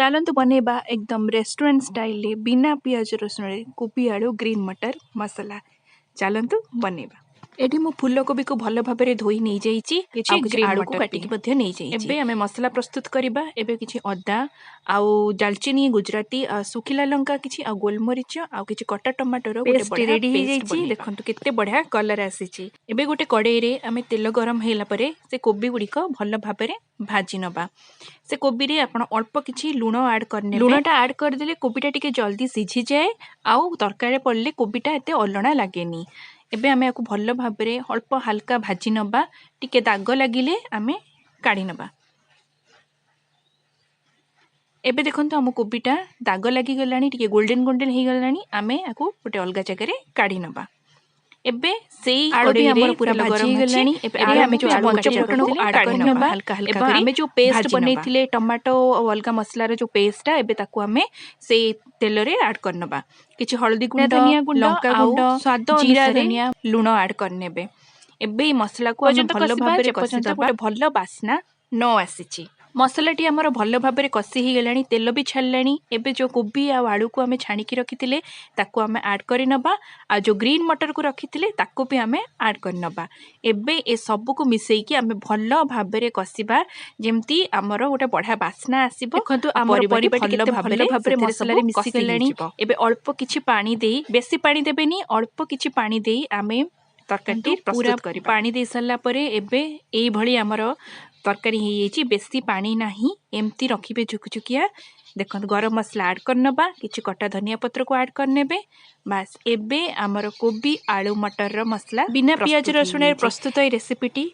चलतु बनेबा एकदम रेस्टोरेंट स्टाइल रे बिना पियाज रसुण रे कोबी आलू ग्रीन मटर मसला चलतु बनेबा। एठी मो फूल कोबी को भल भाव में धोई नहीं जाइछि किछि ग्रीन आलू को काटिकी मध्ये नहीं जाइछि। एबे हमें मसला प्रस्तुत करिबा। एबे किछि अदा आउ दालचीनी गुजराती आ सुखिला लंका किछि आ गोलमरिच आ किछि कटा टमाटर पेस्ट रेडी हो जाइछि। देखंतु केते बढ़िया कलर आसीछि। एबे गोटे कड़ाई रे हमें तेल गरम हेला परे से कोबी गुडी को भल भाव में भाजी नबा। से कोबी रे आपण अल्प किछि लूण ऐड करने लूणटा ऐड कर देले कोबीटा टिके जल्दी सिझी जाए आउ तरकारी पड़ले कोबीटा एते अलणा लागेनी। एबे आमे आकु भल भाव में अल्प हल्का भाजी नबा। टिके दाग लागिले आमे काढ़ी नबा। एबे देखंतु हम कोबीटा दाग लागी गलानी टिके गोल्डन गोल्डन हे गलानी। आमे आकु गोटे अलगा जगह रे काढ़ी नबा। एबे सेई आलू भी हमर पूरा भाजी गलानी। एबे आमे जो पंच फुटण को ऐड करनबा हल्का हल्का करी। आमे जो पेस्ट बनेथिले टमाटो और अलगा मसला रे जो पेस्टटा एबे ताकू आमे से तेल रे ऐड करनबा। किछि हल्दी गुंड धनिया गुंड लंका गुंड स्वाद जीरा धनिया लूण ऐड करनेबे। एबे मसला को हम भल भाव रे कसिदबा। भल बास्ना न आसीछि। मसलाटी आमर भल भाव में कषि हो गलानी तेल भी छाड़लानी। एबे जो कोबी आ आलू को आमे छाणिकी रखिथिले ताकू आमे ऐड करनबा। आ जो ग्रीन मटर को रखिथिले ताकू भी आमे ऐड करनबा। एबे ए सब को मिसेइकी आमे भल भाव में कसिबा जेमती आमर गोटे बढ़िया बास्ना आसीबो। देखंतु आमर परिबा भल भाव में मसला रे मिसी गलानी। एबे अल्प किछि पानी देई बेसी पानी देबेनी अल्प किछि पानी देई आमे तरकारी प्रस्तुत करी। पानी दे सारला परे एबे एई भली आमर तरकारी हो जाइछि। बेसी पानी नाही एमती रखिबे झुकझुकिया। देखंतु गरम मसला ऐड करनबा किछि कटा धनिया पत्र को ऐड करनेबे। बस एबे आमर कोबी आलू मटर रो मसला बिना पियाज रसुण प्रस्तुत रेसिपीटी